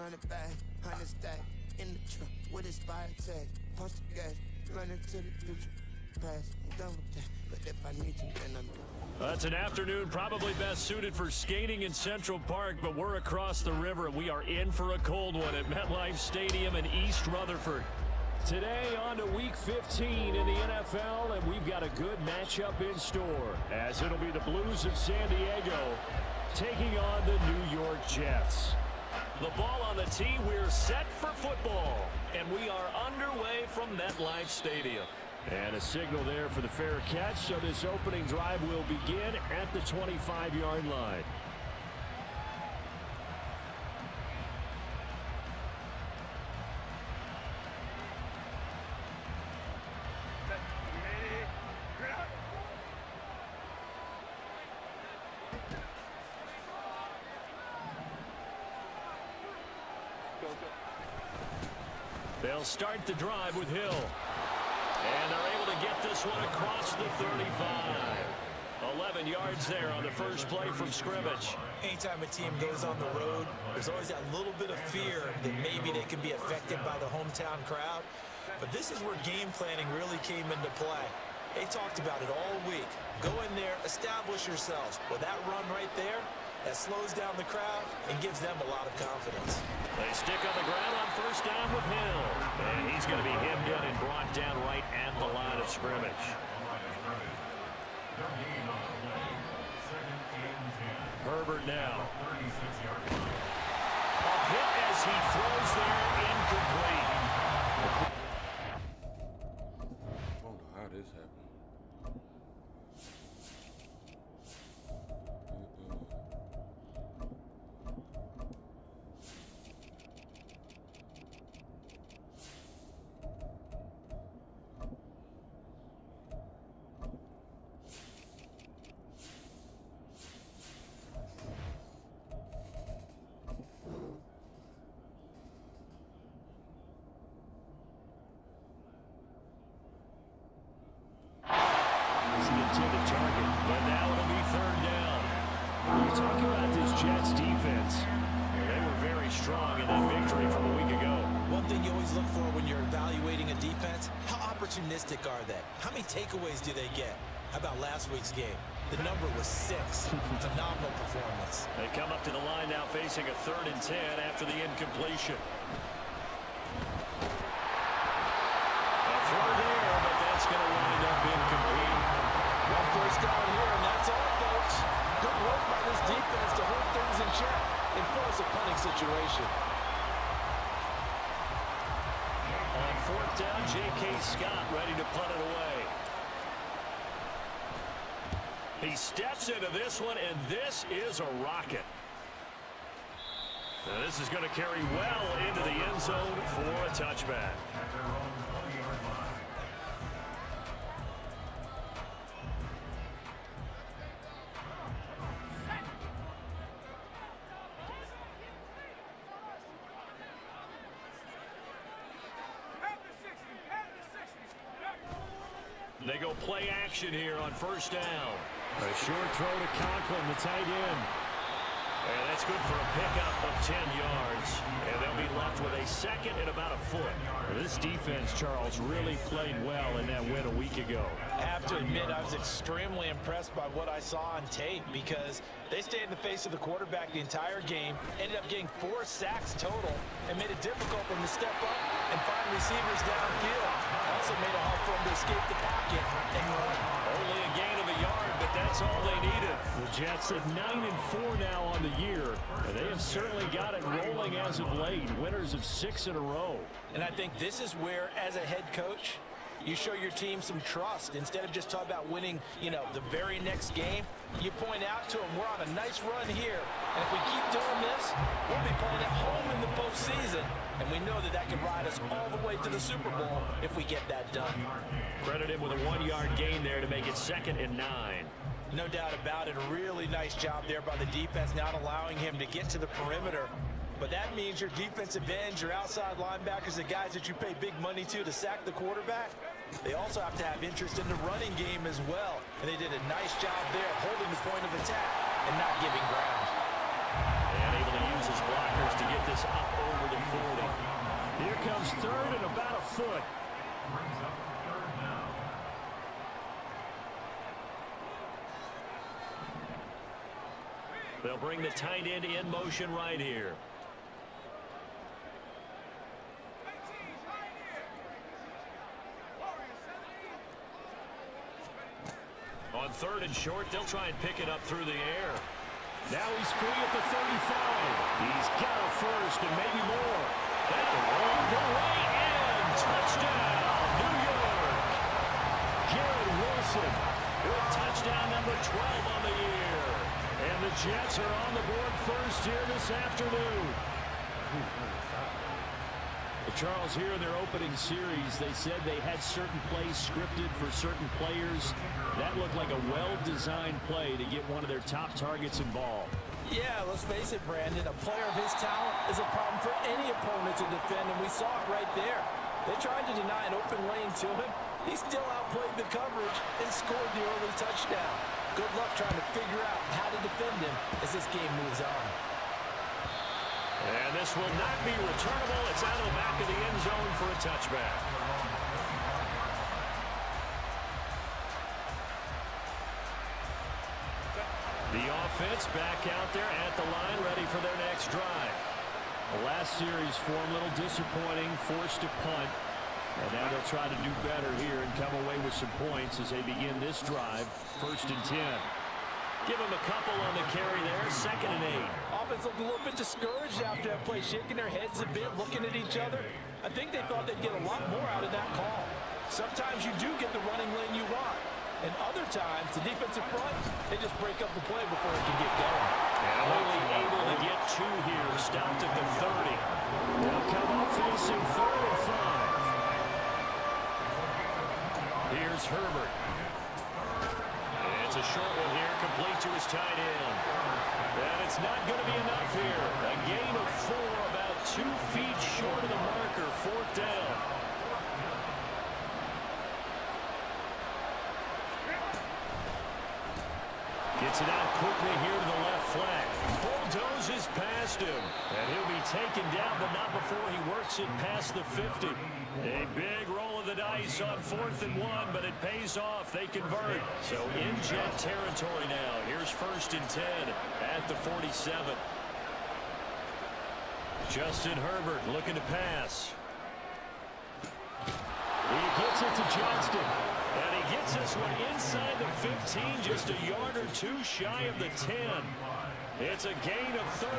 100 bag, 100 stack, in the truck with expired tag. Punch the gas, running to the future. Past, I'm done with that, but if I need to, then I'm done. That's an afternoon probably best suited for skating in Central Park, but we're across the river and we are in for a cold one at MetLife Stadium in East Rutherford. Today on to Week 15 in the NFL, and we've got a good matchup in store, as it'll be the Blues of San Diego taking on the New York Jets. The ball on the tee, we're set for football, and we are underway from MetLife Stadium. And a signal there for the fair catch, so this opening drive will begin at the 25-yard line. They'll start the drive with Hill. And they're able to get this one across the 35. 11 yards there on the first play from scrimmage. Anytime a team goes on the road, there's always that little bit of fear that maybe they can be affected by the hometown crowd. But this is where game planning really came into play. They talked about it all week. Go in there, establish yourselves. With that run right there, that slows down the crowd and gives them a lot of confidence. They stick on the ground on first down with Hill. And he's going to be hemmed in and brought down right at the line of scrimmage. Herbert now. A hit as he throws there, incomplete. I don't know how this happened. Jets defense. They were very strong in that victory from a week ago. One thing you always look for when you're evaluating a defense, how opportunistic are they? How many takeaways do they get? How about last week's game? The number was 6. Phenomenal performance. They come up to the line now facing a 3rd and 10 after the incompletion. A throw there, but that's going to wind up incomplete. One first down here, and that's all, folks. Good work by this defense to hold things in check and force a punting situation. On 4th down, J.K. Scott ready to punt it away. He steps into this one, and this is a rocket. Now, this is going to carry well into the end zone for a touchback. They go play action here on first down. A short throw to Conklin, the tight end. And that's good for a pickup of 10 yards. And they'll be left with a second and about a foot. This defense, Charles, really played well in that win a week ago. I have to admit, I was extremely impressed by what I saw on tape because they stayed in the face of the quarterback the entire game, ended up getting 4 sacks total, and made it difficult for him to step up and find receivers downfield. Also made it hard for him to escape the pocket and run. Only a gain of a yard, but that's all they needed. The Jets at 9-4 now on the year, and they have certainly got it rolling as of late. Winners of 6 in a row. And I think this is where, as a head coach, you show your team some trust. Instead of just talking about winning, the very next game, you point out to them, we're on a nice run here. And if we keep doing this, we'll be playing at home in the postseason. And we know that can ride us all the way to the Super Bowl if we get that done. Credit him with a 1-yard gain there to make it 2nd and 9. No doubt about it. A really nice job there by the defense, not allowing him to get to the perimeter. But that means your defensive ends, your outside linebackers, the guys that you pay big money to sack the quarterback, they also have to have interest in the running game as well. And they did a nice job there holding the point of attack and not giving ground. And able to use his blockers to get this up over 40. Here comes third and about a foot. They'll bring the tight end in motion right here. On third and short, they'll try and pick it up through the air. Now he's free at the 35. He's got a first and maybe more. That'll roll the way in. Touchdown, New York. Garrett Wilson with touchdown number 12 on the year. And the Jets are on the board first here this afternoon. Charles, here in their opening series, they said they had certain plays scripted for certain players. That looked like a well-designed play to get one of their top targets involved. Yeah, let's face it, Brandon. A player of his talent is a problem for any opponent to defend, and we saw it right there. They tried to deny an open lane to him. He still outplayed the coverage and scored the early touchdown. Good luck trying to figure out how to defend him as this game moves on. And this will not be returnable. It's out of the back of the end zone for a touchback. The offense back out there at the line, ready for their next drive. The last series for them, a little disappointing, forced to punt. And now they'll try to do better here and come away with some points as they begin this drive, 1st and 10. Give them a couple on the carry there, 2nd and 8. Offense looked a little bit discouraged after that play, shaking their heads a bit, looking at each other. I think they thought they'd get a lot more out of that call. Sometimes you do get the running lane you want. And other times, the defensive front, they just break up the play before it can get going. And only able to get 2 here, stopped at the 30. They'll come up facing 3rd and 5. Here's Herbert. It's a short one here, complete to his tight end. And it's not going to be enough here. A gain of 4, about 2 feet short of the marker, 4th down. Gets it out quickly here to the left flank. Bulldozes past him. And he'll be taken down, but not before he works it past the 50. A big roll of the dice on 4th and 1, but it pays off. They convert. So in Jet territory now. Here's 1st and 10 at the 47. Justin Herbert looking to pass. He gets it to Johnston. And he gets this one inside the 15, just a yard or 2 shy of the 10. It's a gain of 35.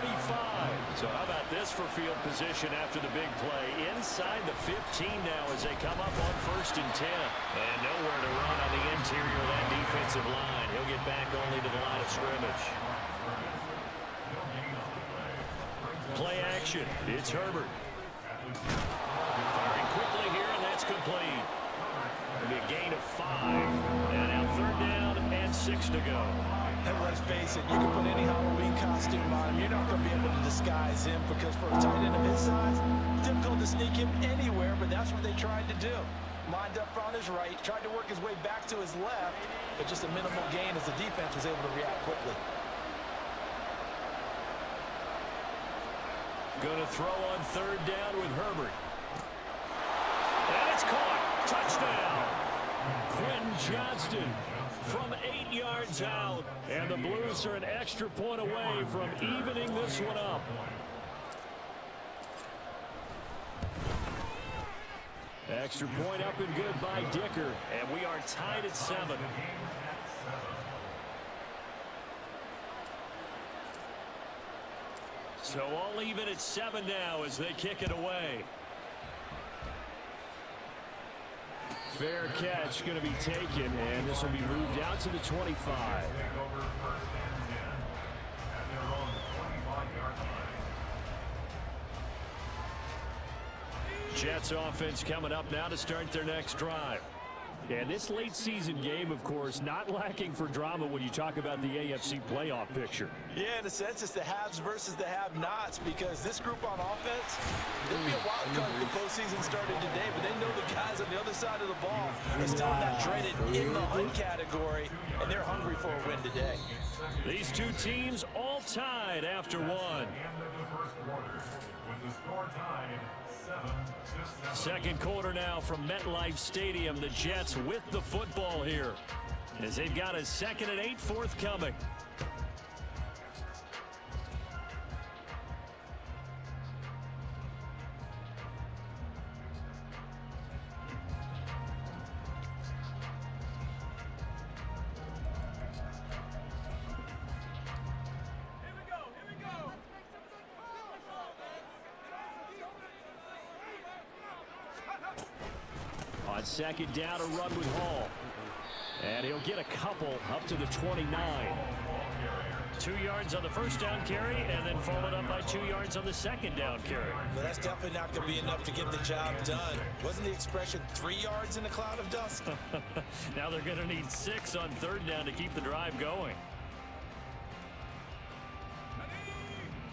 So how about this for field position after the big play? Inside the 15 now as they come up on 1st and 10. And nowhere to run on the interior of that defensive line. He'll get back only to the line of scrimmage. Play action. It's Herbert. Firing quickly here, and that's complete. It'll be a gain of 5. And now 3rd down and 6 to go. And let's face it, you can put any Halloween costume on him. You're not going to be able to disguise him because for a tight end of his size, difficult to sneak him anywhere, but that's what they tried to do. Lined up on his right, tried to work his way back to his left, but just a minimal gain as the defense was able to react quickly. Going to throw on 3rd down with Herbert. And it's caught. Touchdown. Quentin Johnston from 8 yards out. And the Blues are an extra point away from evening this one up. Extra point up and good by Dicker. And we are tied at 7. So all even at 7 now as they kick it away. Fair catch going to be taken, and this will be moved out to the 25. Jets offense coming up now to start their next drive. And this late season game, of course, not lacking for drama when you talk about the AFC playoff picture. Yeah, in a sense, it's the haves versus the have-nots because this group on offense, it'll be a wild card if the postseason started today, but they know the guys on the other side of the ball are still in that dreaded in the hunt category, and they're hungry for a win today. These two teams all tied after 1. Second quarter now from MetLife Stadium. The Jets with the football here as they've got a 2nd and 8 forthcoming. On 2nd down, a run with Hall. And he'll get a couple up to the 29. 2 yards on the first down carry, and then followed up by 2 yards on the 2nd down carry. Well, that's definitely not going to be enough to get the job done. Wasn't the expression 3 yards in a cloud of dust? Now they're going to need 6 on 3rd down to keep the drive going.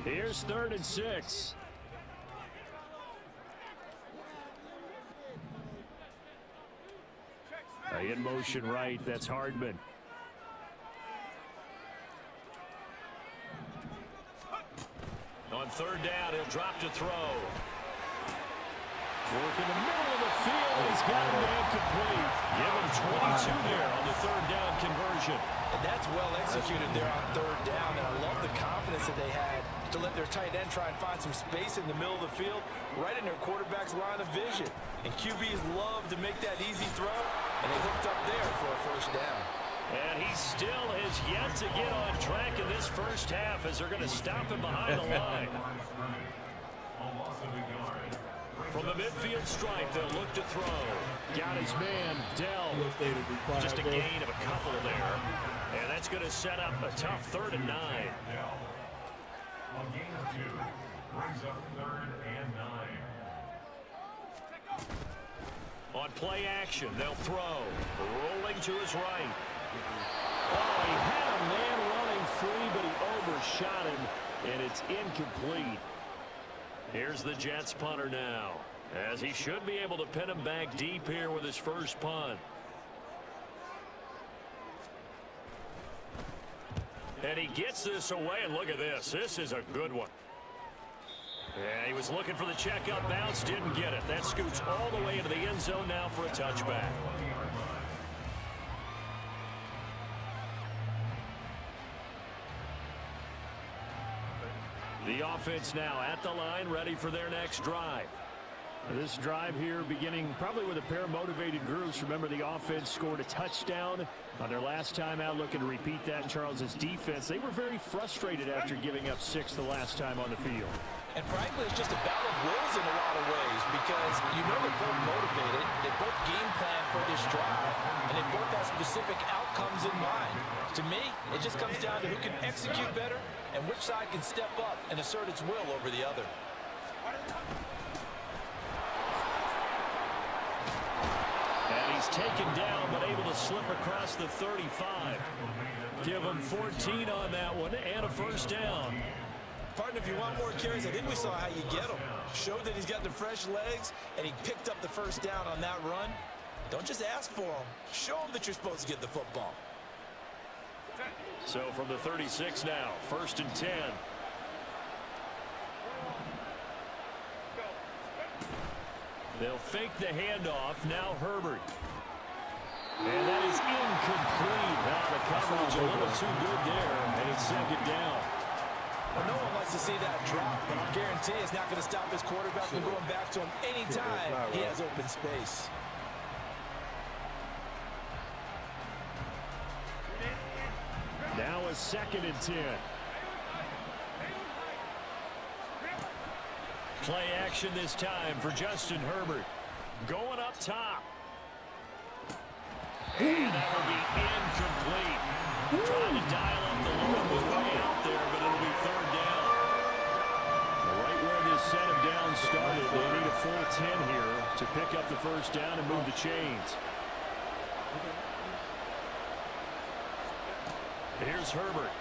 Here's 3rd and 6. In motion right, that's Hardman. On 3rd down, he'll drop to throw. Work in the middle of the field, he's got a man complete. Give him 22 there on the 3rd down conversion. And that's well executed there on 3rd down, and I love the confidence that they had to let their tight end try and find some space in the middle of the field, right in their quarterback's line of vision. And QBs love to make that easy throw, and they hooked up there for a 1st down. And he still has yet to get on track in this first half as they're going to stop him behind the line. From the midfield stripe, they'll look to throw. Got his man, Dell. Just a gain of a couple there. And that's going to set up a tough 3rd and 9. A gain of 2 brings up 3rd and 9. On play action, they'll throw. Rolling to his right. Oh, he had a man running free, but he overshot him, and it's incomplete. Here's the Jets punter now, as he should be able to pin him back deep here with his first punt. And he gets this away, and look at this. This is a good one. Yeah, he was looking for the check-up bounce, didn't get it. That scoots all the way into the end zone now for a touchback. The offense now at the line, ready for their next drive. This drive here beginning probably with a pair of motivated groups. Remember, the offense scored a touchdown on their last time out, looking to repeat that in Charles's defense. They were very frustrated after giving up 6 the last time on the field. And frankly, it's just a battle of wills in a lot of ways, because you know they're both motivated, they both game plan for this drive, and they both have specific outcomes in mind. To me, it just comes down to who can execute better and which side can step up and assert its will over the other. And he's taken down, but able to slip across the 35. Give him 14 on that one and a first down. Partner, if you want more carries, I think we saw how you get them. Showed that he's got the fresh legs, and he picked up the first down on that run. Don't just ask for them. Show them that you're supposed to get the football. So from the 36 now, 1st and 10. They'll fake the handoff. Now Herbert. And that is incomplete. Now the coverage a little too good there, and it's 2nd down. Well, no one wants to see that drop, but I guarantee it's not going to stop his quarterback from going back to him anytime he has open space. Now a 2nd and 10. Play action this time for Justin Herbert. Going up top. And that will be incomplete. Trying to dial up the load way out there, but it'll be 3rd down. Right where this set of downs started, they need a full 10 here to pick up the first down and move the chains. Here's Herbert.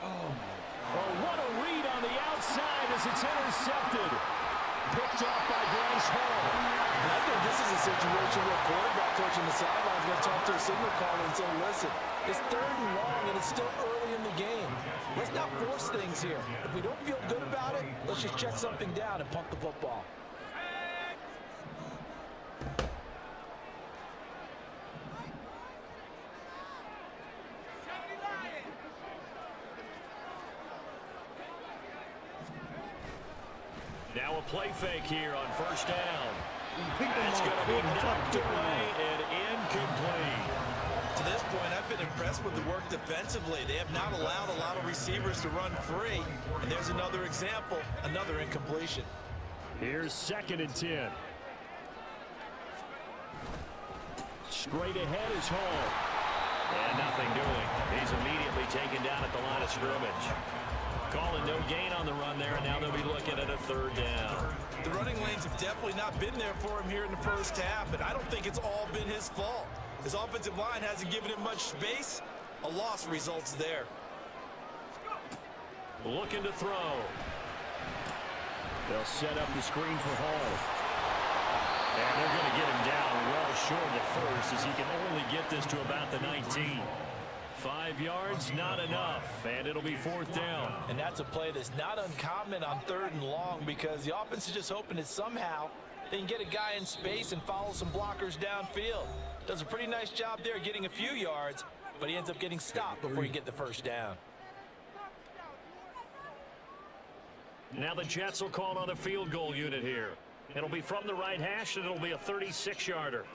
Oh, what a read on the outside as it's intercepted. Picked off by Bryce Hall. And I think this is a situation where quarterback coach on the sideline is going to talk to a signal caller and say, listen, it's 3rd and long, and it's still early in the game. Let's not force things here. If we don't feel good about it, let's just check something down and punt the football. Now a play fake here on 1st down. That's going to be knocked away and incomplete. To this point, I've been impressed with the work defensively. They have not allowed a lot of receivers to run free. And there's another example, another incompletion. Here's 2nd and 10. Straight ahead is Hall. And nothing doing. He's immediately taken down at the line of scrimmage. Calling no gain on the run there, and now they'll be looking at a 3rd down. The running lanes have definitely not been there for him here in the first half, and I don't think it's all been his fault. His offensive line hasn't given him much space. A loss results there. Looking to throw. They'll set up the screen for Hall. And they're going to get him down well short of the first, as he can only get this to about the 19. 5 yards, not enough, and it'll be 4th down. And that's a play that's not uncommon on 3rd and long, because the offense is just hoping that somehow they can get a guy in space and follow some blockers downfield. Does a pretty nice job there getting a few yards, but he ends up getting stopped before you get the 1st down. Now the Jets will call on a field goal unit here. It'll be from the right hash, and it'll be a 36-yarder.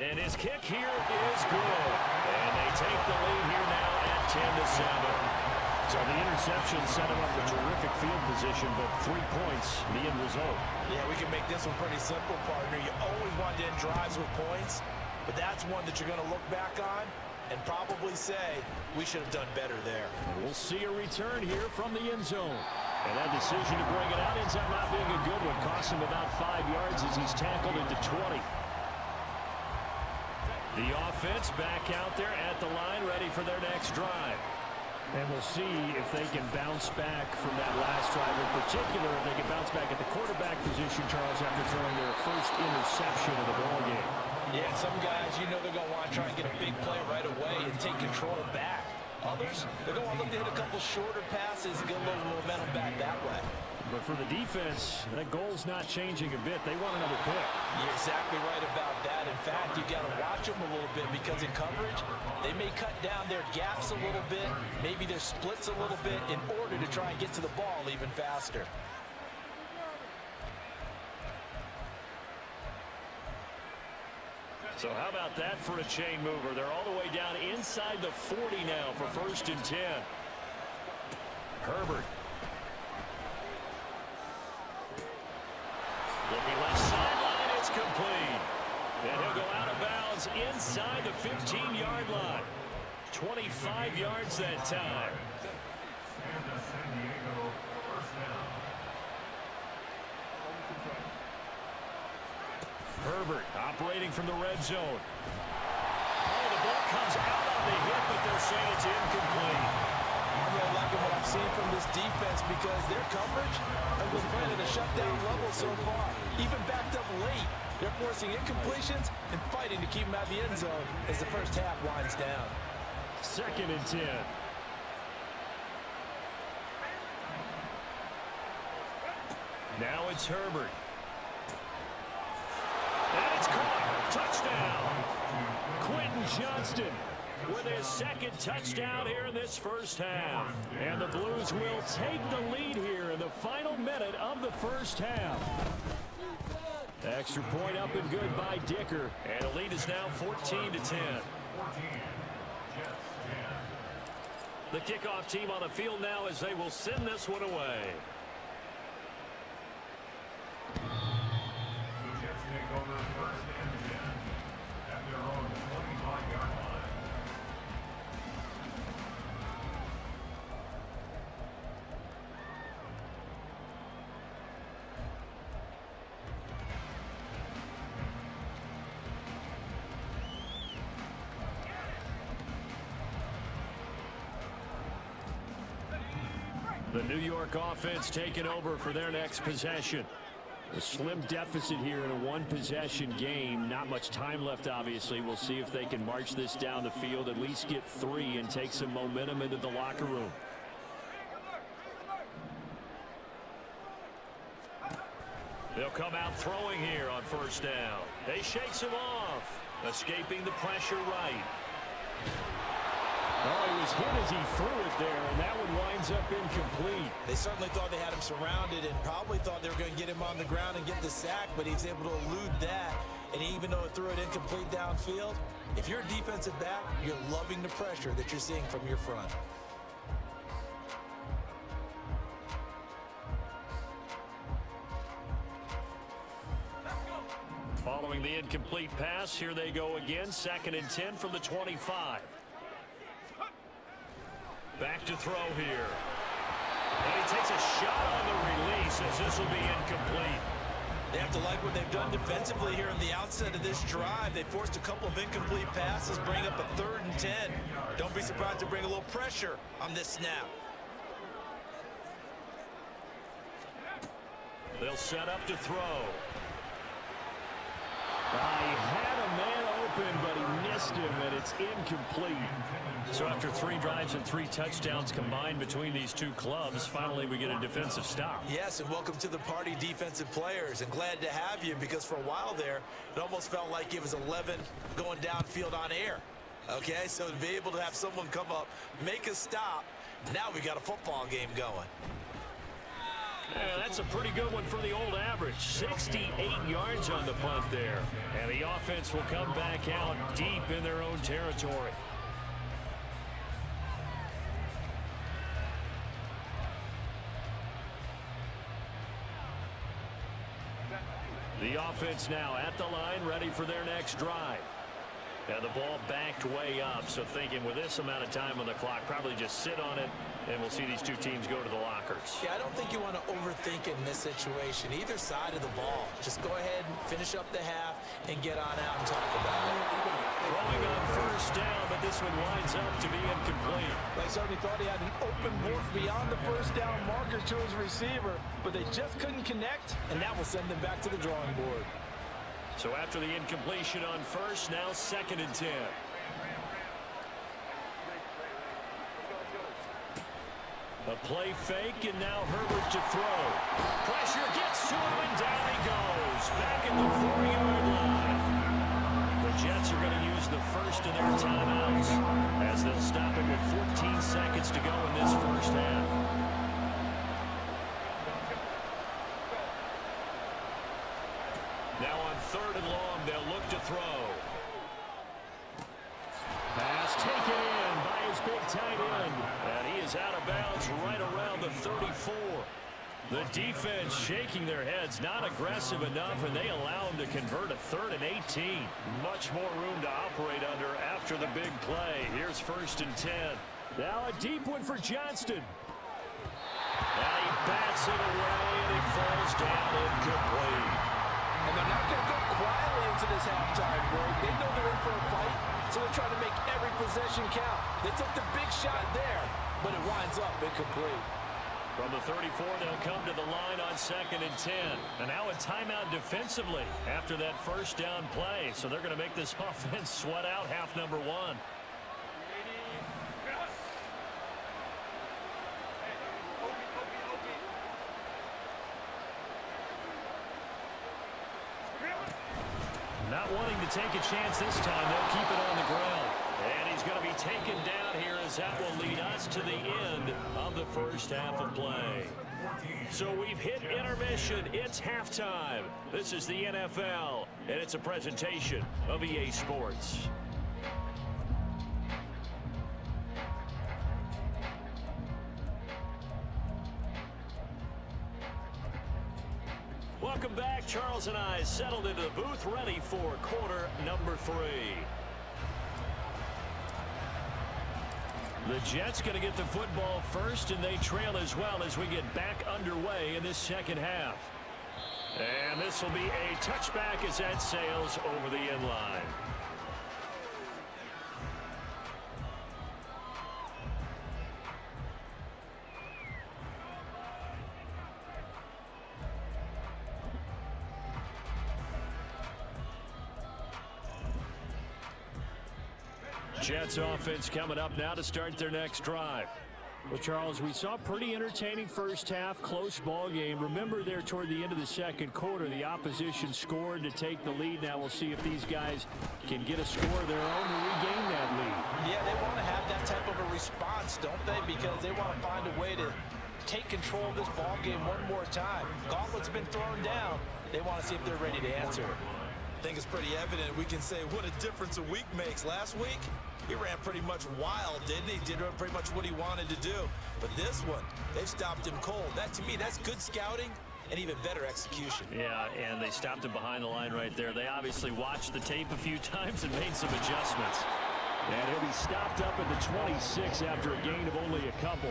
And his kick here is good. And they take the lead here now at 10-7. So the interception set him up a terrific field position, but 3 points, the end result. Yeah, we can make this one pretty simple, partner. You always want to end drives with points, but that's one that you're going to look back on and probably say, we should have done better there. And we'll see a return here from the end zone. And that decision to bring it out ends up not being a good one. Cost him about 5 yards as he's tackled into 20. The offense back out there at the line, ready for their next drive. And we'll see if they can bounce back from that last drive. In particular, if they can bounce back at the quarterback position, Charles, after throwing their first interception of the ballgame. Yeah, some guys, you know they're going to want to try and get a big play right away and take control back. Others, they're going to look to hit a couple shorter passes and get a little momentum back that way. But for the defense, that goal's not changing a bit. They want another pick. You're exactly right about that. In fact, you got to watch them a little bit, because in coverage, they may cut down their gaps a little bit, maybe their splits a little bit, in order to try and get to the ball even faster. So how about that for a chain mover? They're all the way down inside the 40 now for 1st and 10. Herbert. Looking left sideline, it's complete. And he'll go out of bounds inside the 15-yard line. 25 yards that time. And the San Diego 1st down. Herbert operating from the red zone. Oh, the ball comes out on the hit, but they're saying it's incomplete. I'm really liking what I'm seeing from this defense, because their coverage has been playing at a shutdown level so far. Even backed up late, they're forcing incompletions and fighting to keep them out of the end zone as the first half winds down. 2nd and 10. Now it's Herbert. And it's caught. Touchdown. Quentin Johnston with his 2nd touchdown here in this first half. And the Blues will take the lead here in the final minute of the first half. Extra point up and good by Dicker. And the lead is now 14-10. The kickoff team on the field now as they will send this one away. The Jets take over 1st and 10 at their own 25-yard line. The New York offense taking over for their next possession. A slim deficit here in a one-possession game. Not much time left, obviously. We'll see if they can march this down the field, at least get 3 and take some momentum into the locker room. They'll come out throwing here on first down. They shakes him off, escaping the pressure right. Oh, he was hit as he threw it there, and that one winds up incomplete. They certainly thought they had him surrounded and probably thought they were going to get him on the ground and get the sack, but he was able to elude that. And even though it threw it incomplete downfield, if you're a defensive back, you're loving the pressure that you're seeing from your front. Following the incomplete pass, here they go again. 2nd and 10 from the 25. Back to throw here. And he takes a shot on the release as this will be incomplete. They have to like what they've done defensively here in the outset of this drive. They forced a couple of incomplete passes, bring up a 3rd and 10. Don't be surprised to bring a little pressure on this snap. They'll set up to throw. He had a man open, but he missed him, and it's incomplete. So after 3 drives and 3 touchdowns combined between these two clubs, finally we get a defensive stop. Yes, and welcome to the party, defensive players, and glad to have you, because for a while there, it almost felt like it was 11 going downfield on air. Okay, so to be able to have someone come up, make a stop, now we got a football game going. Yeah, that's a pretty good one for the old average. 68 yards on the punt there. And the offense will come back out deep in their own territory. The offense now at the line, ready for their next drive. And the ball backed way up, so thinking with this amount of time on the clock, probably just sit on it, and we'll see these two teams go to the lockers. Yeah, I don't think you want to overthink it in this situation. Either side of the ball. Just go ahead and finish up the half and get on out and talk about it. Throwing on first down, but this one winds up to be incomplete. They certainly thought he had an open look beyond the first down marker to his receiver, but they just couldn't connect, and that will send them back to the drawing board. So after the incompletion on first, now 2nd and 10. A play fake, and now Herbert to throw. Pressure gets to him, and down he goes. Back at the 4-yard line. The Jets are going to use the first of their timeouts as they'll stop it with 14 seconds to go in this first half. Now on 3rd and long, they'll look to throw. Pass taken in by his big tight end. And he is out of bounds right around the 34. The defense shaking their heads, not aggressive enough, and they allow him to convert a 3rd and 18. Much more room to operate under after the big play. Here's 1st and 10. Now a deep one for Johnston. And he bats it away, and he falls down incomplete. And they're not going to go quietly into this halftime break. They know they're in for a fight, so they're trying to make every possession count. They took the big shot there, but it winds up incomplete. From the 34, they'll come to the line on 2nd and 10. And now a timeout defensively after that first down play. So they're going to make this offense sweat out half number 1. Not wanting to take a chance this time, they'll keep it on the ground. And he's going to be taken down here as that will lead us to the end of the first half of play. So we've hit intermission. It's halftime. This is the NFL, and it's a presentation of EA Sports. Welcome back. Charles and I settled into the booth, ready for quarter number 3. The Jets going to get the football first, and they trail as well as we get back underway in this second half. And this will be a touchback as that sails over the end line. Jets offense coming up now to start their next drive. Well, Charles, we saw a pretty entertaining first half, close ball game. Remember there toward the end of the second quarter, the opposition scored to take the lead. Now we'll see if these guys can get a score of their own to regain that lead. Yeah, they want to have that type of a response, don't they? Because they want to find a way to take control of this ball game one more time. Gauntlet's been thrown down. They want to see if they're ready to answer. I think it's pretty evident. We can say what a difference a week makes. Last week, he ran pretty much wild, didn't he? Did pretty much what he wanted to do. But this one, they've stopped him cold. That, to me, that's good scouting and even better execution. Yeah, and they stopped him behind the line right there. They obviously watched the tape a few times and made some adjustments. And he'll be stopped up at the 26 after a gain of only a couple.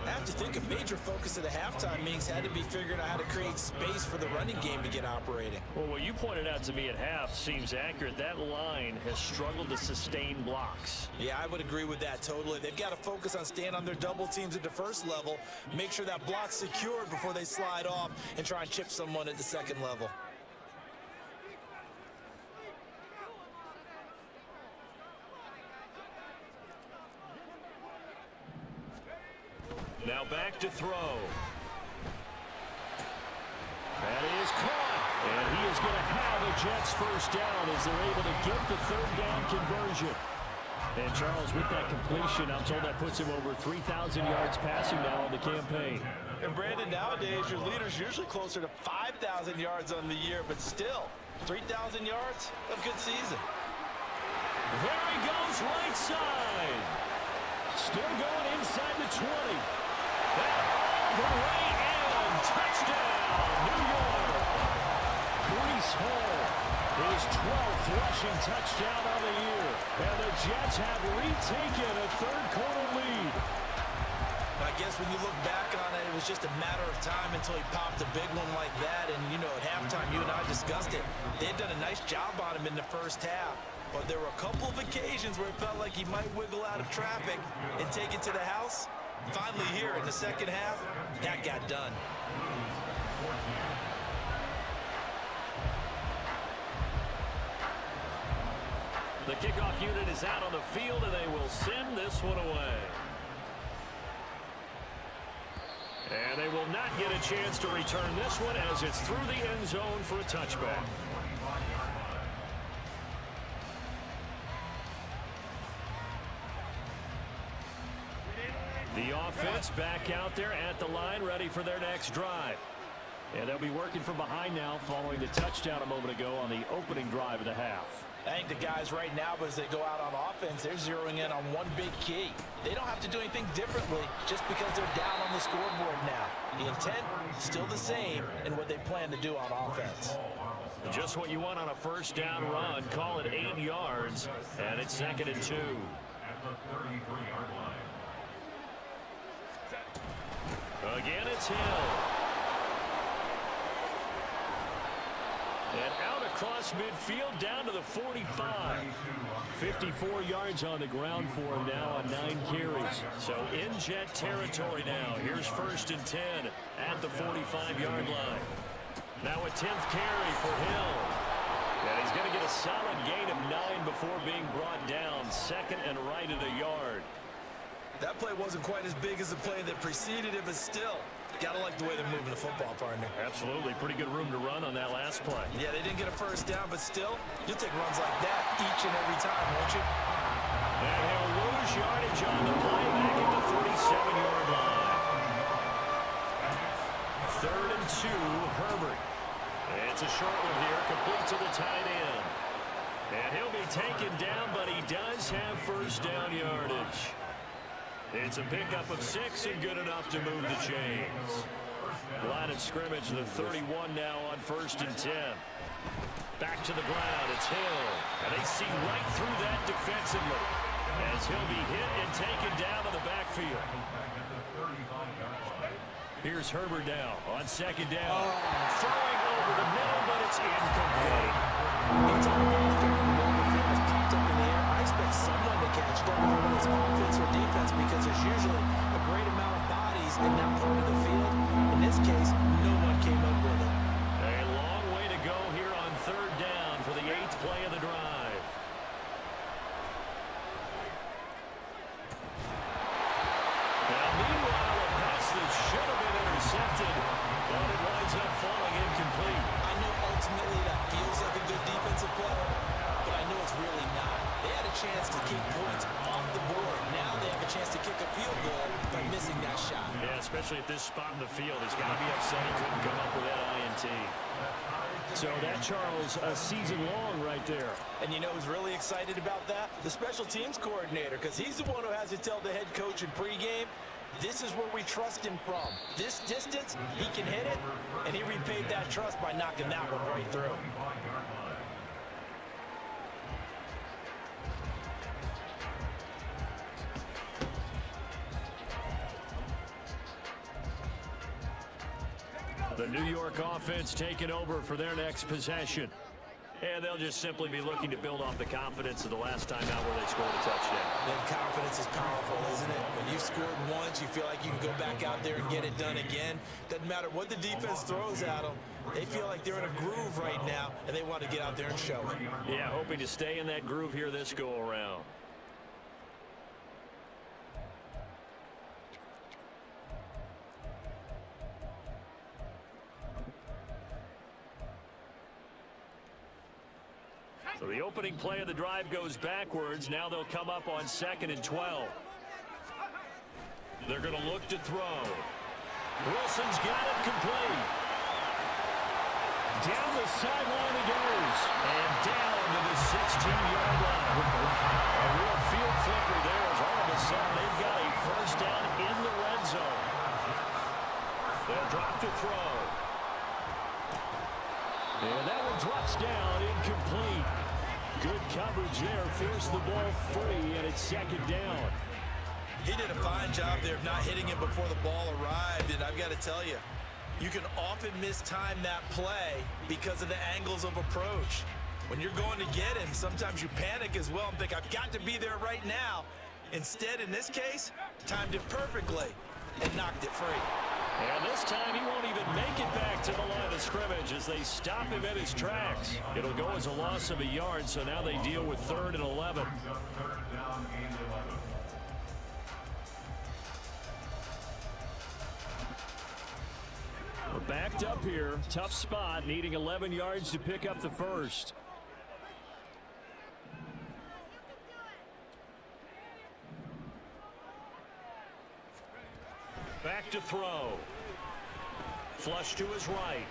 I have to think a major focus of the halftime meetings had to be figuring out how to create space for the running game to get operating. Well, what you pointed out to me at half seems accurate. That line has struggled to sustain blocks. Yeah, I would agree with that totally. They've got to focus on staying on their double teams at the first level, make sure that block's secured before they slide off and try and chip someone at the second level. Now back to throw. That is caught. And he is going to have a Jets first down as they're able to get the third down conversion. And Charles, with that completion, I'm told that puts him over 3,000 yards passing now on the campaign. And Brandon, nowadays your leader's usually closer to 5,000 yards on the year, but still, 3,000 yards, a good season. There he goes, right side. Still going inside the 20. All the way in. Touchdown, New York. Breece Hall, his 12th rushing touchdown on the year. And the Jets have retaken a third-quarter lead. I guess when you look back on it, it was just a matter of time until he popped a big one like that. And, you know, at halftime, you and I discussed it. They had done a nice job on him in the first half. But there were a couple of occasions where it felt like he might wiggle out of traffic and take it to the house. Finally here in the second half, that got done. The kickoff unit is out on the field, and they will send this one away. And they will not get a chance to return this one as it's through the end zone for a touchback. The offense back out there at the line, ready for their next drive. And they'll be working from behind now following the touchdown a moment ago on the opening drive of the half. I think the guys right now, as they go out on offense, they're zeroing in on one big key. They don't have to do anything differently just because they're down on the scoreboard now. The intent is still the same in what they plan to do on offense. Just what you want on a first down run. Call it 8 yards, and it's 2nd and 2. Again, it's Hill. And out across midfield down to the 45. 54 yards on the ground for him now on 9 carries. So in Jet territory now. Here's 1st and 10 at the 45-yard line. Now a 10th carry for Hill. And he's going to get a solid gain of 9 before being brought down. 2nd and right at a yard. That play wasn't quite as big as the play that preceded it, but still, gotta like the way they're moving the football, partner. Absolutely. Pretty good room to run on that last play. Yeah, they didn't get a first down, but still, you'll take runs like that each and every time, won't you? And he'll lose yardage on the play back at the 37-yard line. 3rd and 2, Herbert. It's a short one here, complete to the tight end. And he'll be taken down, but he does have first down yardage. It's a pickup of 6 and good enough to move the chains. Line of scrimmage, the 31 now on 1st and 10. Back to the ground, it's Hill. And they see right through that defensively as he'll be hit and taken down in the backfield. Here's Herbert now on 2nd down. Throwing over the middle, but it's incomplete. It's all ball thrown in the middle of the field. It's popped up in the air. I expect someone to catch. Don't know whether it's offense or defense because there's usually a great amount of bodies in that part of the field. In this case, no one came up with it. A long way to go here on 3rd down for the 8th play of the drive. ultimately that feels like a good defensive play, but I know it's really not. They had a chance to keep points off the board. Now they have a chance to kick a field goal by missing that shot. Yeah, especially at this spot in the field. He's got to be upset he couldn't come up with that INT. So that, Charles, a season long right there. And you know who's really excited about that? The special teams coordinator, because he's the one who has to tell the head coach in pregame, this is where we trust him from. This distance, he can hit it, and he repaid that trust by knocking that one right through. The New York offense taking over for their next possession. And they'll just simply be looking to build off the confidence of the last time out where they scored a touchdown. And confidence is powerful, isn't it? When you've scored once, you feel like you can go back out there and get it done again. Doesn't matter what the defense throws at them. They feel like they're in a groove right now, and they want to get out there and show it. Yeah, hoping to stay in that groove here this go-around. So the opening play of the drive goes backwards. Now they'll come up on 2nd and 12. They're going to look to throw. Wilson's got it complete. Down the sideline he goes. And down to the 16-yard line. A real field flipper there as all of a sudden they've got a first down in the red zone. They'll drop to throw. And that one drops down, incomplete. Good coverage there, forced the ball free, and it's 2nd down. He did a fine job there of not hitting it before the ball arrived, and I've got to tell you, you can often mistime that play because of the angles of approach. When you're going to get him, sometimes you panic as well and think, I've got to be there right now. Instead, in this case, timed it perfectly and knocked it free. And this time he won't even make it back to the line of scrimmage as they stop him at his tracks. It'll go as a loss of a yard, so now they deal with 3rd and 11. We're backed up here. Tough spot, needing 11 yards to pick up the first. Back to throw. Flush to his right.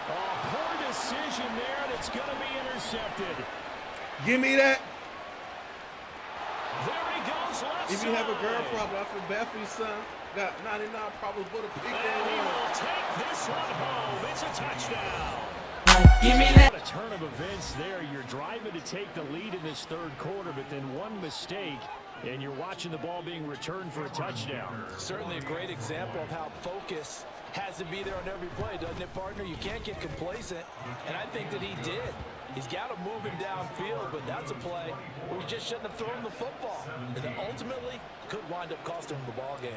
Oh, poor decision there, and it's going to be intercepted. Give me that. There he goes left If you have a side. girl problem, I feel bad for your son. Got 99 problems with a pick And that he one. will take this one home. It's a touchdown. Give me that. What a turn of events there. You're driving to take the lead in this 3rd quarter, but then one mistake, and you're watching the ball being returned for a touchdown. Certainly a great example of how focus has to be there on every play, doesn't it, partner? You can't get complacent, and I think that he did. He's got to move him downfield, but that's a play where he just shouldn't have thrown the football. And then ultimately could wind up costing him the ball game.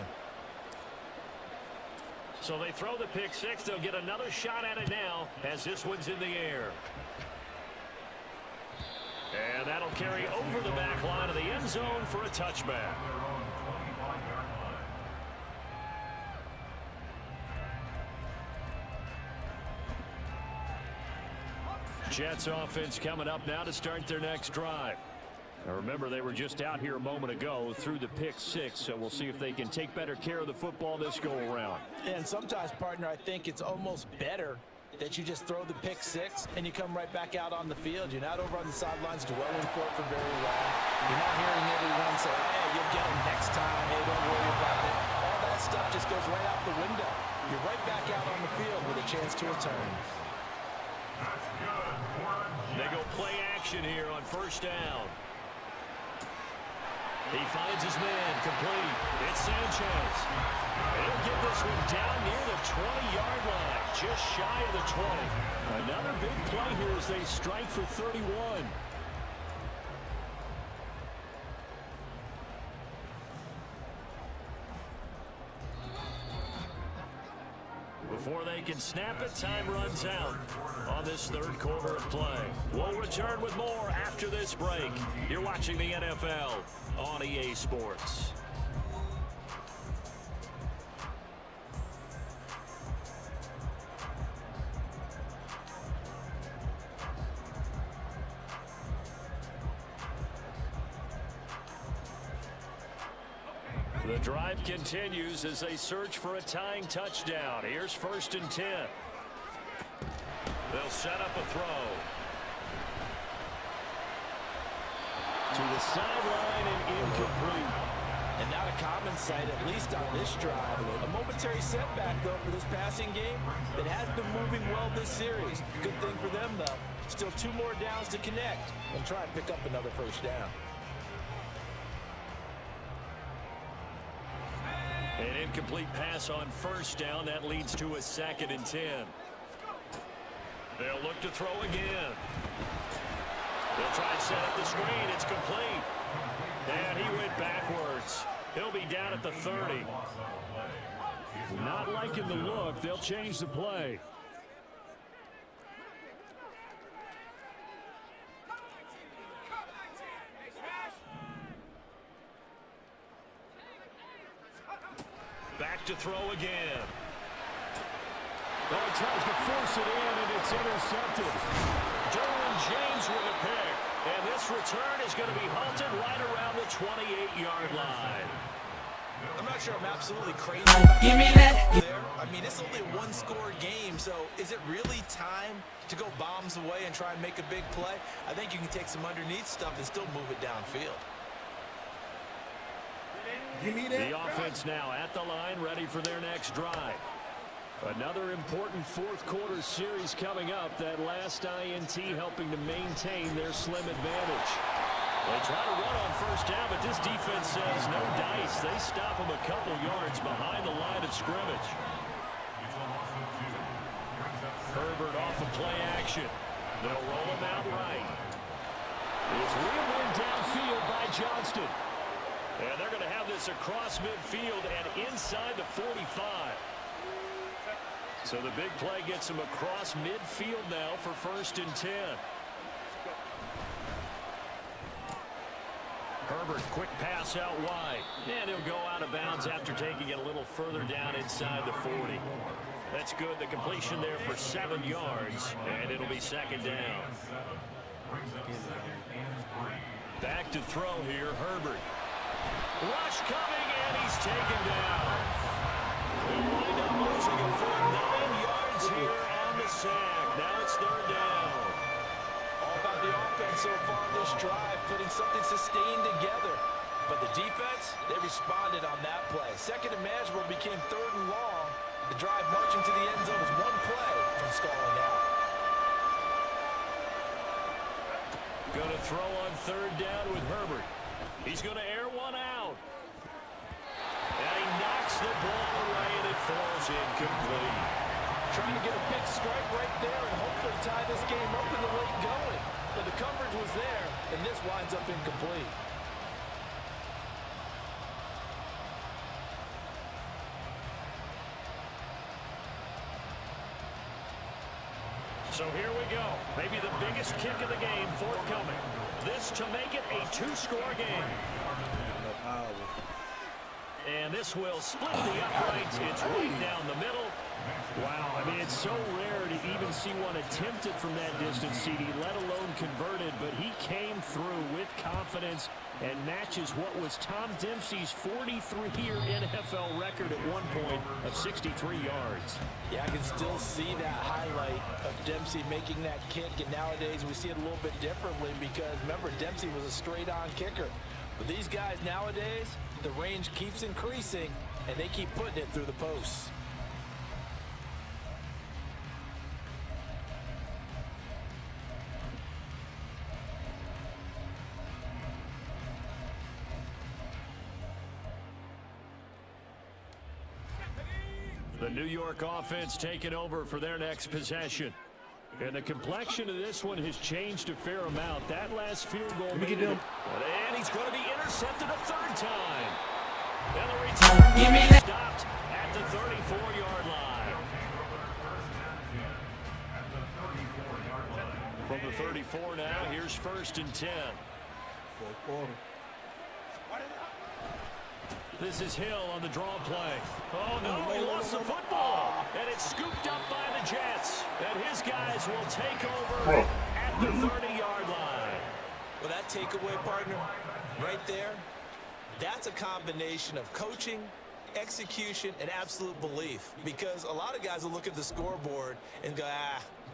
So they throw the pick six. They'll get another shot at it now as this one's in the air. And that'll carry over the back line of the end zone for a touchback. Jets offense coming up now to start their next drive. Now remember, they were just out here a moment ago through the pick six, so we'll see if they can take better care of the football this go-around. And sometimes, partner, I think it's almost better that you just throw the pick six and you come right back out on the field. You're not over on the sidelines dwelling for it for very long. You're not hearing everyone say, hey, you'll get them next time. Hey, don't worry about it. All that stuff just goes right out the window. You're right back out on the field with a chance to return. They go play action here on first down. He finds his man, complete. It's Sanchez. He'll get this one down near the 20-yard line, just shy of the 20. Another big play here as they strike for 31. Before they can snap it, time runs out on this 3rd quarter of play. We'll return with more after this break. You're watching the NFL on EA Sports. The drive continues as they search for a tying touchdown. Here's 1st and 10. They'll set up a throw. To the sideline and incomplete. And not a common sight, at least on this drive. A momentary setback, though, for this passing game that has been moving well this series. Good thing for them, though. Still 2 more downs to connect and try and pick up another 1st down. An incomplete pass on 1st down. That leads to a 2nd and 10. They'll look to throw again. They'll try and set up the screen. It's complete. And he went backwards. He'll be down at the 30. Not liking the look. They'll change the play. Back to throw again. Well, he tries to force it in, and it's intercepted. Derwin James with a pick. And this return is going to be halted right around the 28-yard line. I'm not sure I'm absolutely crazy about Give me that. There. I mean, it's only a 1-score game, so is it really time to go bombs away and try and make a big play? I think you can take some underneath stuff and still move it downfield. Give me that. The offense now at the line, ready for their next drive. Another important 4th quarter series coming up. That last INT helping to maintain their slim advantage. They try to run on 1st down, but this defense says no dice. They stop them a couple yards behind the line of scrimmage. Herbert off of play action. They'll roll him out right. It's reeled in downfield by Johnston. And they're going to have this across midfield and inside the 45. So the big play gets him across midfield now for 1st and 10. Herbert, quick pass out wide. And he'll go out of bounds after taking it a little further down inside the 40. That's good. The completion there for 7 yards. And it'll be 2nd down. Back to throw here, Herbert. Rush coming, and he's taken down. They wind up losing him for 9 yards here on the sack. Now it's 3rd down. All about the offense so far this drive, putting something sustained together. But the defense, they responded on that play. 2nd and manageable became 3rd and long. The drive marching to the end zone is 1 play from stalling out. Going to throw on 3rd down with Herbert. He's going to air one out. And he knocks the ball away, and it falls incomplete. Trying to get a big strike right there and hopefully tie this game up in the late going. But the coverage was there, and this winds up incomplete. So here we go. Maybe the biggest kick of the game forthcoming. This to make it a 2-score game. And this will split the uprights. It's right down the middle. Wow, I mean, it's so rare to even see one attempted from that distance, CD, let alone converted, but he came through with confidence and matches what was Tom Dempsey's 43-year NFL record at one point of 63 yards. Yeah, I can still see that highlight of Dempsey making that kick, and nowadays we see it a little bit differently because, remember, Dempsey was a straight-on kicker. But these guys nowadays, the range keeps increasing, and they keep putting it through the posts. The New York offense taking over for their next possession. And the complexion of this one has changed a fair amount. That last field goal made it. And he's going to be intercepted a 3rd time. And the return stopped at the 34-yard line. From the 34 now, here's 1st and 10. This is Hill on the draw play. Oh, no, he lost the football. And it's scooped up by the Jets. And his guys will take over at the 30-yard line. Well, that takeaway, partner, right there, That's a combination of coaching, execution, and absolute belief. Because a lot of guys will look at the scoreboard and go,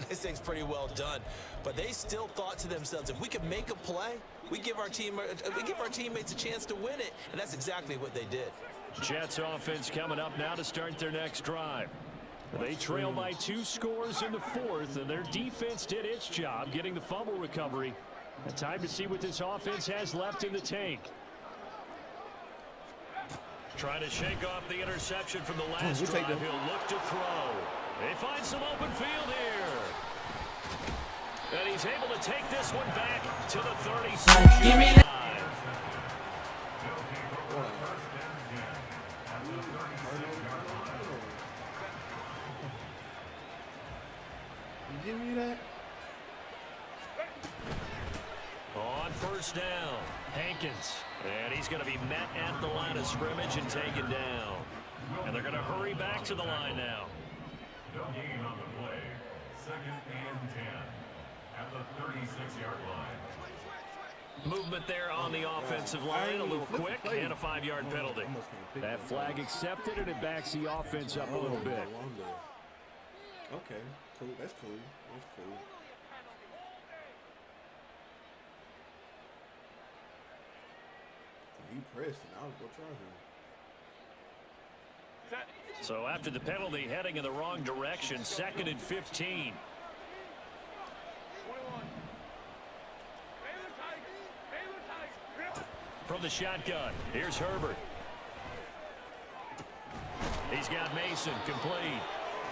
this thing's pretty well done. But they still thought to themselves, if we can make a play, we give our teammates a chance to win it. And that's exactly what they did. Jets offense coming up now to start their next drive. They trail by 2 scores in the 4th, and their defense did its job getting the fumble recovery. Time to see what this offense has left in the tank. Trying to shake off the interception from the last drive. He'll look to throw. They find some open field here. And he's able to take this one back to the 36-yard line. Give me that. On first down, Hankins. And he's going to be met at the line of scrimmage and taken down. And they're going to hurry back to the line now. No gain on the play. 2nd and 10 at the 36-yard line. Movement there on the offensive line, a little quick, and a 5-yard penalty. That flag accepted, and it backs the offense up a little bit. Okay, cool. That's cool. That's cool. He pressed, and I was going to try him. So after the penalty, heading in the wrong direction, 2nd and 15. From the shotgun, here's Herbert. He's got Mason complete.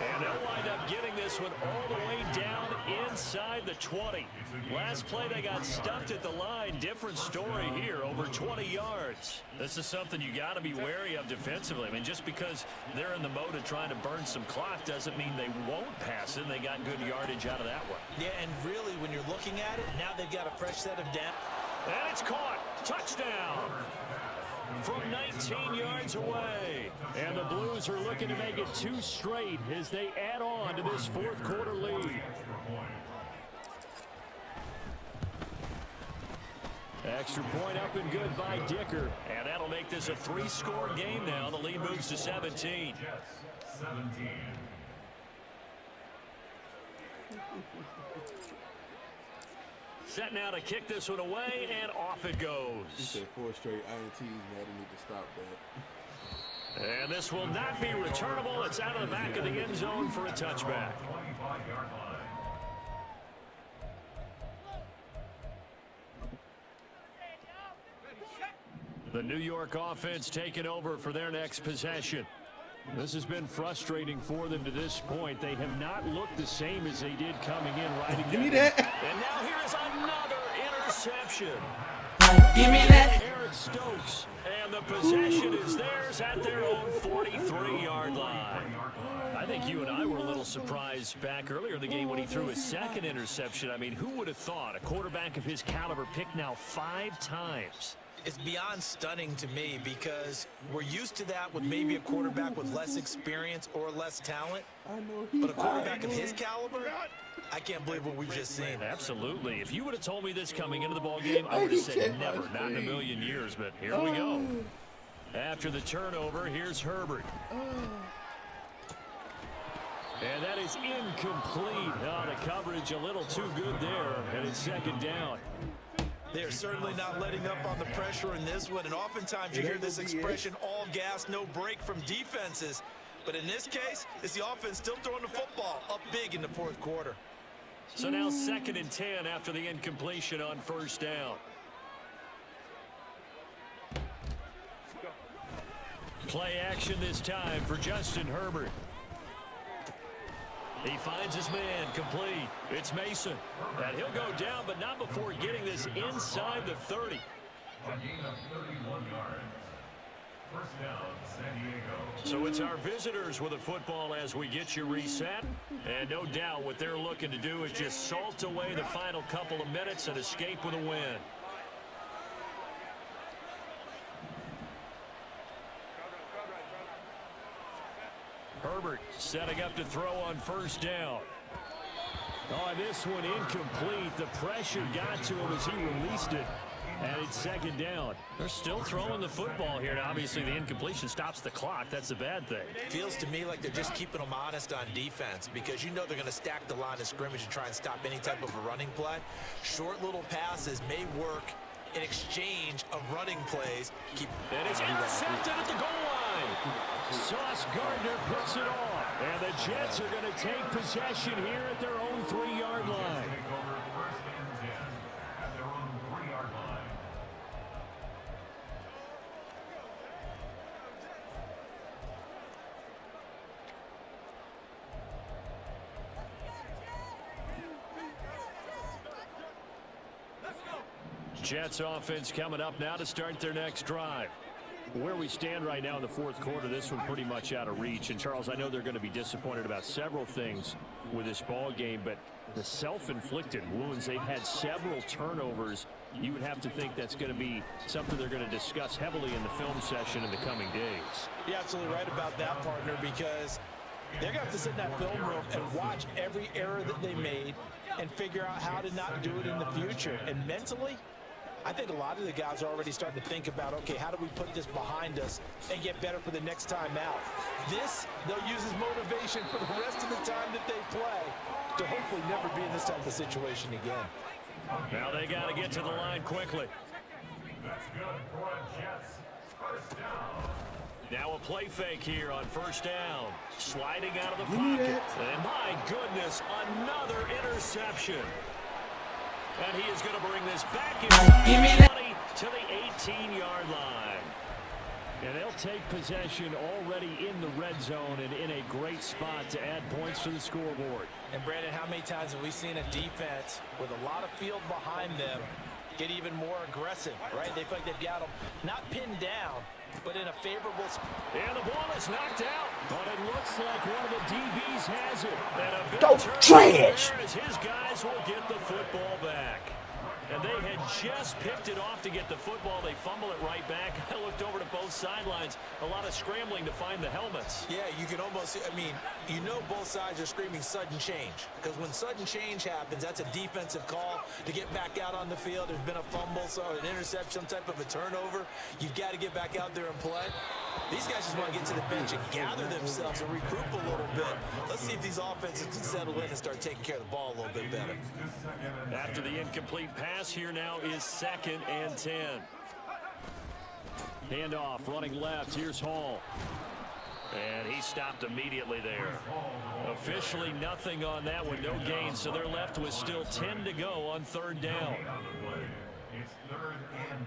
And they'll wind up getting this one all the way down inside the 20. Last play, they got stuffed at the line. Different story here, over 20 yards. This is something you got to be wary of defensively. I mean, just because they're in the mode of trying to burn some clock doesn't mean they won't pass it. They got good yardage out of that one. Yeah, and really, when you're looking at it, now they've got a fresh set of depth. And it's caught. Touchdown. From 19 yards away. And the Blues are looking to make it 2 straight as they add on to this 4th quarter lead. Extra point up and good by Dicker. And that'll make this a 3-score game now. The lead moves to 17. Jets 17. Set now to kick this one away, and off it goes. He said 4 straight INTs, man. I need to stop that. And this will not be returnable. It's out of the back of the end zone for a touchback. 25-yard line. The New York offense taking over for their next possession. This has been frustrating for them to this point. They have not looked the same as they did coming in right again. Give me that. And now here's another interception. Give me that. Eric Stokes. And the possession is theirs at their own 43-yard line. I think you and I were a little surprised back earlier in the game when he threw his 2nd interception. I mean, who would have thought a quarterback of his caliber picked now 5 times? It's beyond stunning to me because we're used to that with maybe a quarterback with less experience or less talent. But a quarterback of his caliber, I can't believe what we've just seen. Absolutely. If you would have told me this coming into the ballgame, I would have said never, not in a million years, but here we go. After the turnover, here's Herbert. And that is incomplete. Oh, the coverage a little too good there, and it's 2nd down. They're certainly not letting up on the pressure in this one, and oftentimes you hear this expression, all gas, no break from defenses. But in this case, it's the offense still throwing the football up big in the 4th quarter. So now 2nd and 10 after the incompletion on first down. Play action this time for Justin Herbert. He finds his man complete. It's Mason. And he'll go down, but not before getting this inside the 30. A gain of 31 yards. First down, San Diego. So it's our visitors with a football as we get you reset. And no doubt what they're looking to do is just salt away the final couple of minutes and escape with a win. Herbert setting up to throw on first down. Oh, this one incomplete. The pressure got to him as he released it. And it's second down. They're still throwing the football here. Now, obviously, the incompletion stops the clock. That's a bad thing. Feels to me like they're just keeping them honest on defense because you know they're going to stack the line of scrimmage and try and stop any type of a running play. Short little passes may work in exchange of running plays. And it's intercepted at the goal line. Sauce Gardner puts it off. And the Jets are going to take possession here at their own 3-yard line. Jets offense coming up now to start their next drive. Where we stand right now in the fourth quarter, this one pretty much out of reach. And, Charles, I know they're going to be disappointed about several things with this ball game, but the self-inflicted wounds, they've had several turnovers. You would have to think that's going to be something they're going to discuss heavily in the film session in the coming days. You're absolutely right about that, partner, because they're going to have to sit in that film room and watch every error that they made and figure out how to not do it in the future. And mentally, I think a lot of the guys are already starting to think about, okay, how do we put this behind us and get better for the next time out? This, they'll use as motivation for the rest of the time that they play to hopefully never be in this type of situation again. Now they got to get to the line quickly. That's good for a Jets first down. Now a play fake here on first down. Sliding out of the pocket. And my goodness, another interception. And he is going to bring this back to the 18-yard line. And they'll take possession already in the red zone and in a great spot to add points to the scoreboard. And, Brandon, how many times have we seen a defense with a lot of field behind them get even more aggressive, right? They feel like they've got them not pinned down, but in a favorable spot. And the ball is knocked out, but it looks like one of the DBs has it. And a big trash! As his guys will get the football back. And they had just picked it off to get the football. They fumble it right back. I looked over to both sidelines. A lot of scrambling to find the helmets. Yeah, you can almost, I mean, you know both sides are screaming sudden change. Because when sudden change happens, that's a defensive call to get back out on the field. There's been a fumble, so an interception, some type of a turnover. You've got to get back out there and play. These guys just want to get to the bench and gather themselves and regroup a little bit. Let's see if these offenses can settle in and start taking care of the ball a little bit better. After the incomplete pass, here now is 2nd and 10. Handoff, running left. Here's Hall. And he stopped immediately there. Officially nothing on that one, no gain. So they're left with still 10 to go on 3rd down. It's 3rd and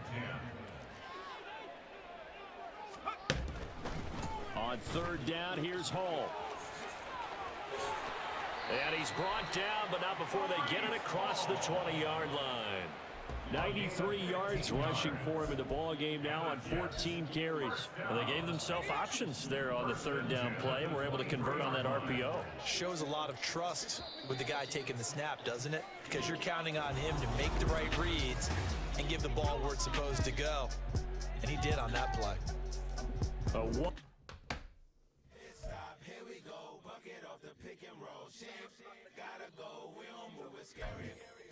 10. On 3rd down, here's Hall. And he's brought down, but not before they get it across the 20-yard line. 93 yards rushing for him in the ball game now on 14 carries. And they gave themselves options there on the 3rd down play and were able to convert on that RPO. Shows a lot of trust with the guy taking the snap, doesn't it? Because you're counting on him to make the right reads and give the ball where it's supposed to go. And he did on that play.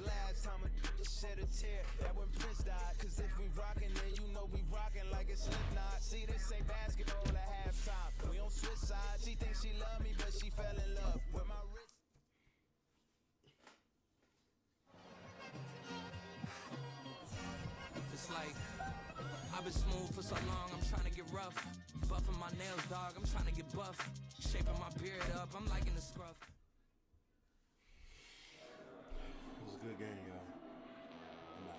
Last time I shed a tear, that when Prince died. Cause if we rockin' it, you know we rockin' like it's Slipknot. See, this ain't basketball at halftime. We on switch sides. She thinks she love me, but she fell in love with my wrist. It's like I've been smooth for so long, I'm trying to get rough. Buffing my nails, dog, I'm trying to get buff. Shaping my beard up, I'm